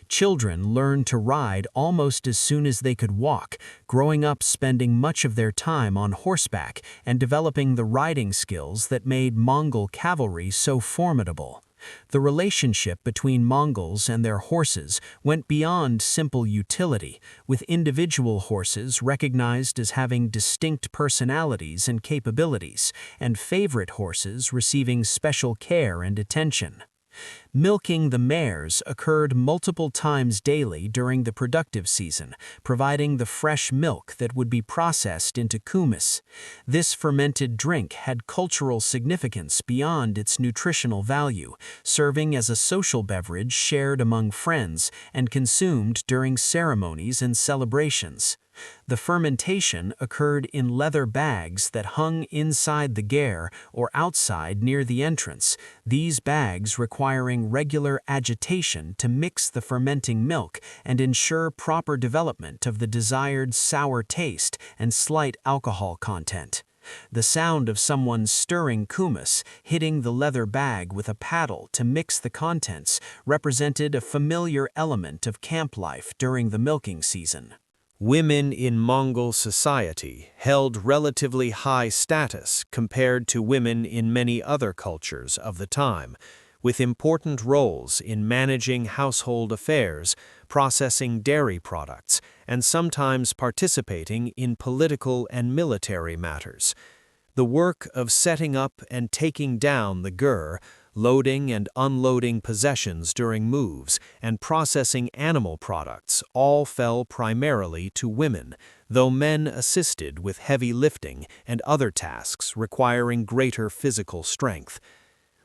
Children learned to ride almost as soon as they could walk, growing up spending much of their time on horseback and developing the riding skills that made Mongol cavalry so formidable. The relationship between Mongols and their horses went beyond simple utility, with individual horses recognized as having distinct personalities and capabilities, and favorite horses receiving special care and attention. Milking the mares occurred multiple times daily during the productive season, providing the fresh milk that would be processed into kumis. This fermented drink had cultural significance beyond its nutritional value, serving as a social beverage shared among friends and consumed during ceremonies and celebrations. The fermentation occurred in leather bags that hung inside the ger or outside near the entrance, these bags requiring regular agitation to mix the fermenting milk and ensure proper development of the desired sour taste and slight alcohol content. The sound of someone stirring kumis, hitting the leather bag with a paddle to mix the contents, represented a familiar element of camp life during the milking season. Women in Mongol society held relatively high status compared to women in many other cultures of the time, with important roles in managing household affairs, processing dairy products, and sometimes participating in political and military matters. The work of setting up and taking down the ger, loading and unloading possessions during moves, and processing animal products all fell primarily to women, though men assisted with heavy lifting and other tasks requiring greater physical strength.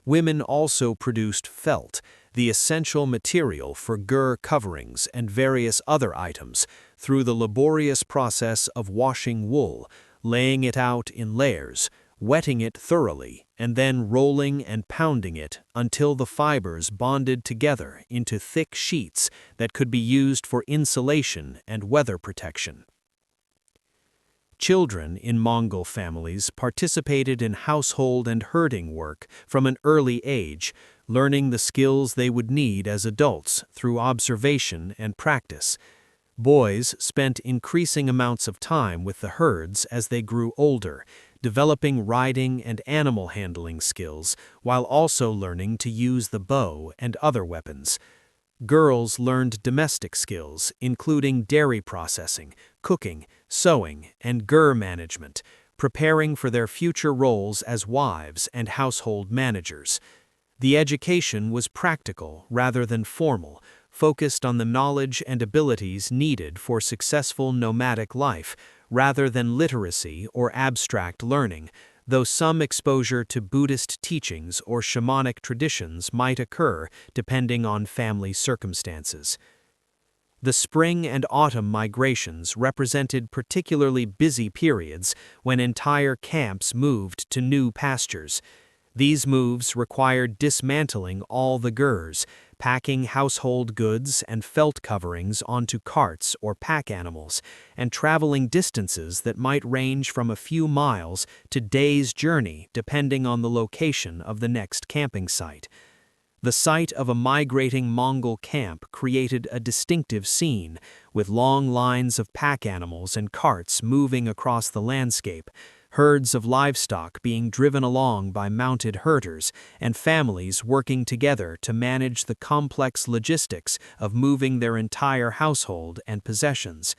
Women also produced felt, the essential material for ger coverings and various other items, through the laborious process of washing wool, laying it out in layers, wetting it thoroughly, and then rolling and pounding it until the fibers bonded together into thick sheets that could be used for insulation and weather protection. Children in Mongol families participated in household and herding work from an early age, learning the skills they would need as adults through observation and practice. Boys spent increasing amounts of time with the herds as they grew older, developing riding and animal handling skills while also learning to use the bow and other weapons. Girls learned domestic skills, including dairy processing, cooking, sewing, and ger management, preparing for their future roles as wives and household managers. The education was practical rather than formal, focused on the knowledge and abilities needed for successful nomadic life, rather than literacy or abstract learning, though some exposure to Buddhist teachings or shamanic traditions might occur depending on family circumstances. The spring and autumn migrations represented particularly busy periods when entire camps moved to new pastures. These moves required dismantling all the gers, packing household goods and felt coverings onto carts or pack animals, and traveling distances that might range from a few miles to days' journey depending on the location of the next camping site. The sight of a migrating Mongol camp created a distinctive scene, with long lines of pack animals and carts moving across the landscape, herds of livestock being driven along by mounted herders, and families working together to manage the complex logistics of moving their entire household and possessions.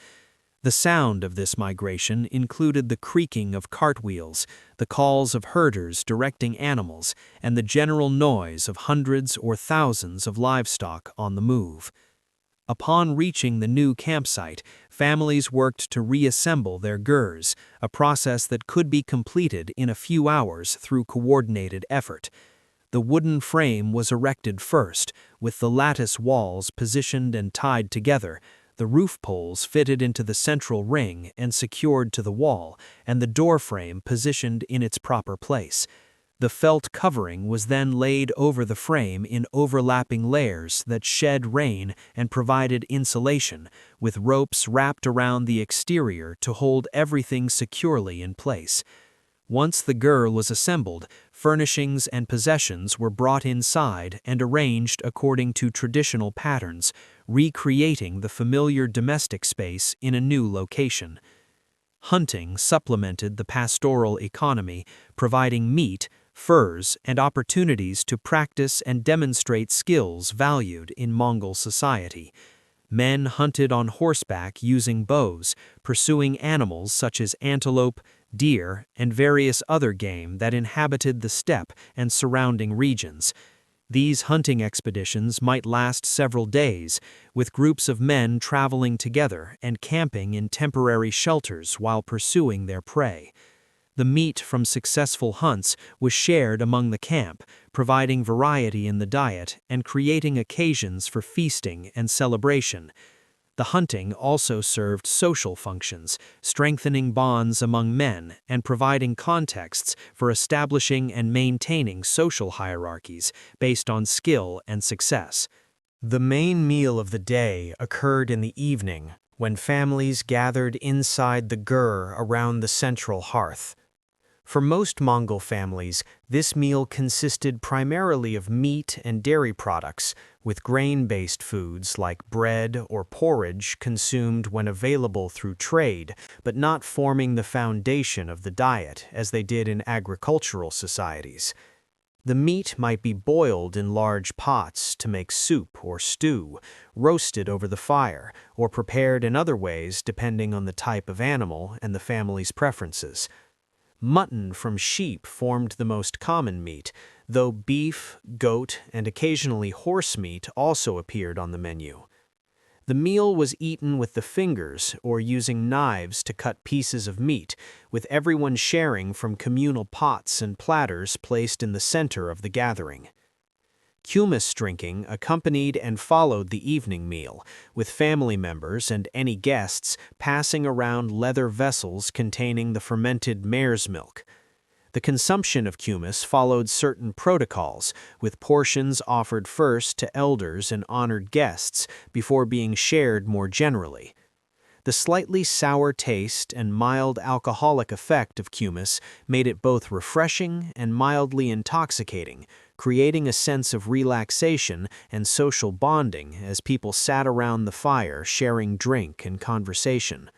The sound of this migration included the creaking of cartwheels, the calls of herders directing animals, and the general noise of hundreds or thousands of livestock on the move. Upon reaching the new campsite, families worked to reassemble their gers, a process that could be completed in a few hours through coordinated effort. The wooden frame was erected first, with the lattice walls positioned and tied together, the roof poles fitted into the central ring and secured to the wall, and the door frame positioned in its proper place. The felt covering was then laid over the frame in overlapping layers that shed rain and provided insulation, with ropes wrapped around the exterior to hold everything securely in place. Once the ger was assembled, furnishings and possessions were brought inside and arranged according to traditional patterns, recreating the familiar domestic space in a new location. Hunting supplemented the pastoral economy, providing meat, furs, and opportunities to practice and demonstrate skills valued in Mongol society. Men hunted on horseback using bows, pursuing animals such as antelope, deer, and various other game that inhabited the steppe and surrounding regions. These hunting expeditions might last several days, with groups of men traveling together and camping in temporary shelters while pursuing their prey. The meat from successful hunts was shared among the camp, providing variety in the diet and creating occasions for feasting and celebration. The hunting also served social functions, strengthening bonds among men and providing contexts for establishing and maintaining social hierarchies based on skill and success. The main meal of the day occurred in the evening, when families gathered inside the gur around the central hearth. For most Mongol families, this meal consisted primarily of meat and dairy products, with grain-based foods like bread or porridge consumed when available through trade, but not forming the foundation of the diet as they did in agricultural societies. The meat might be boiled in large pots to make soup or stew, roasted over the fire, or prepared in other ways depending on the type of animal and the family's preferences. Mutton from sheep formed the most common meat, though beef, goat, and occasionally horse meat also appeared on the menu. The meal was eaten with the fingers or using knives to cut pieces of meat, with everyone sharing from communal pots and platters placed in the center of the gathering. Kumis drinking accompanied and followed the evening meal, with family members and any guests passing around leather vessels containing the fermented mare's milk. The consumption of kumis followed certain protocols, with portions offered first to elders and honored guests before being shared more generally. The slightly sour taste and mild alcoholic effect of kumis made it both refreshing and mildly intoxicating, creating a sense of relaxation and social bonding as people sat around the fire sharing drink and conversation.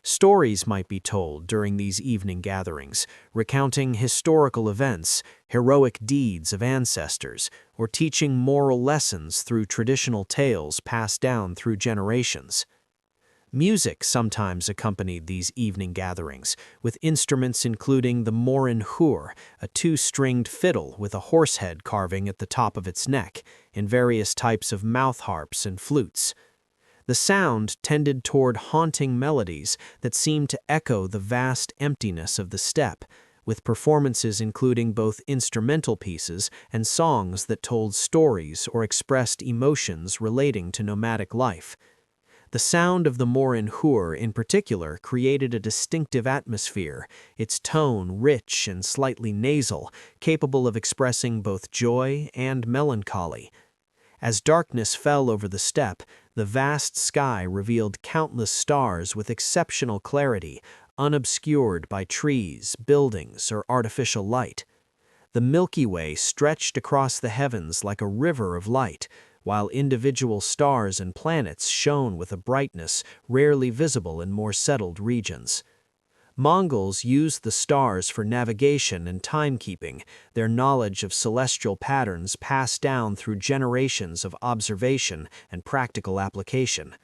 Stories might be told during these evening gatherings, recounting historical events, heroic deeds of ancestors, or teaching moral lessons through traditional tales passed down through generations. Music sometimes accompanied these evening gatherings, with instruments including the morin hur, a two-stringed fiddle with a horse head carving at the top of its neck, and various types of mouth harps and flutes. The sound tended toward haunting melodies that seemed to echo the vast emptiness of the steppe, with performances including both instrumental pieces and songs that told stories or expressed emotions relating to nomadic life. The sound of the morin hur in particular created a distinctive atmosphere, its tone rich and slightly nasal, capable of expressing both joy and melancholy. As darkness fell over the steppe, the vast sky revealed countless stars with exceptional clarity, unobscured by trees, buildings, or artificial light. The Milky Way stretched across the heavens like a river of light, while individual stars and planets shone with a brightness rarely visible in more settled regions. Mongols used the stars for navigation and timekeeping, their knowledge of celestial patterns passed down through generations of observation and practical application.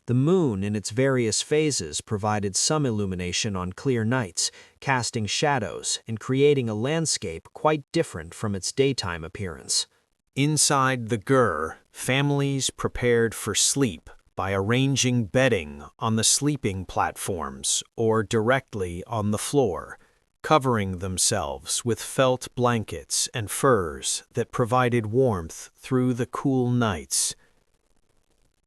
The moon in its various phases provided some illumination on clear nights, casting shadows and creating a landscape quite different from its daytime appearance. Inside the gur, families prepared for sleep by arranging bedding on the sleeping platforms or directly on the floor, covering themselves with felt blankets and furs that provided warmth through the cool nights.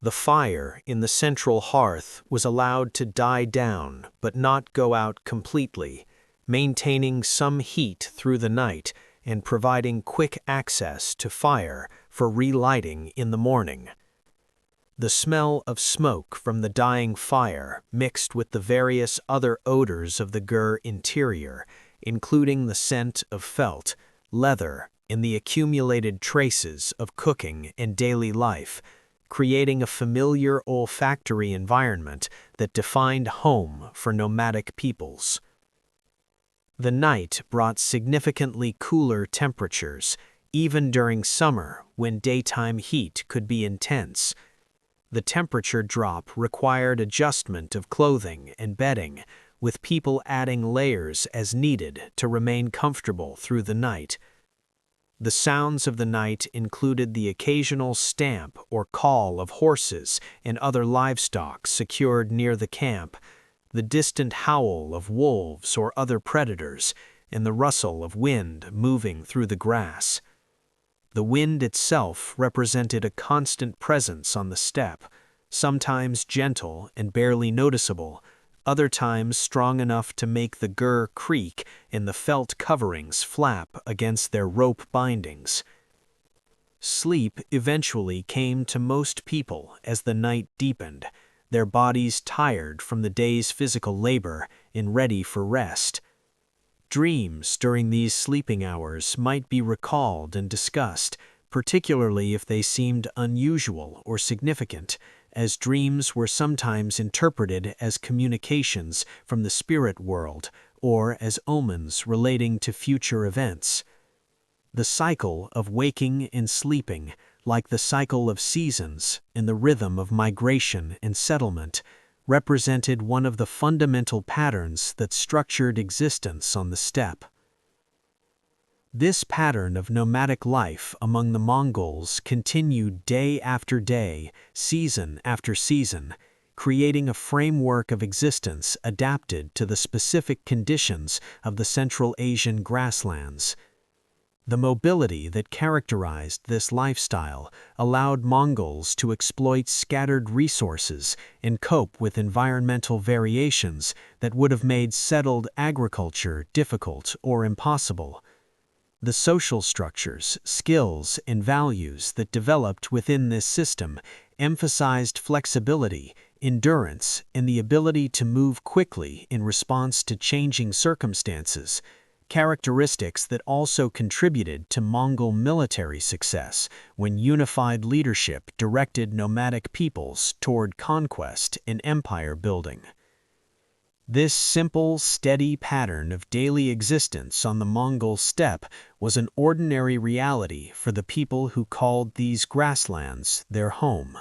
The fire in the central hearth was allowed to die down but not go out completely, maintaining some heat through the night and providing quick access to fire for relighting in the morning. The smell of smoke from the dying fire mixed with the various other odors of the gur interior, including the scent of felt, leather, and the accumulated traces of cooking and daily life, creating a familiar olfactory environment that defined home for nomadic peoples. The night brought significantly cooler temperatures, even during summer when daytime heat could be intense. The temperature drop required adjustment of clothing and bedding, with people adding layers as needed to remain comfortable through the night. The sounds of the night included the occasional stamp or call of horses and other livestock secured near the camp, the distant howl of wolves or other predators, and the rustle of wind moving through the grass. The wind itself represented a constant presence on the steppe, sometimes gentle and barely noticeable, other times strong enough to make the gur creak and the felt coverings flap against their rope bindings. Sleep eventually came to most people as the night deepened, their bodies tired from the day's physical labor and ready for rest. Dreams during these sleeping hours might be recalled and discussed, particularly if they seemed unusual or significant, as dreams were sometimes interpreted as communications from the spirit world or as omens relating to future events. The cycle of waking and sleeping, like the cycle of seasons and the rhythm of migration and settlement, represented one of the fundamental patterns that structured existence on the steppe. This pattern of nomadic life among the Mongols continued day after day, season after season, creating a framework of existence adapted to the specific conditions of the Central Asian grasslands. The mobility that characterized this lifestyle allowed Mongols to exploit scattered resources and cope with environmental variations that would have made settled agriculture difficult or impossible. The social structures, skills, and values that developed within this system emphasized flexibility, endurance, and the ability to move quickly in response to changing circumstances, characteristics that also contributed to Mongol military success when unified leadership directed nomadic peoples toward conquest and empire building. This simple, steady pattern of daily existence on the Mongol steppe was an ordinary reality for the people who called these grasslands their home.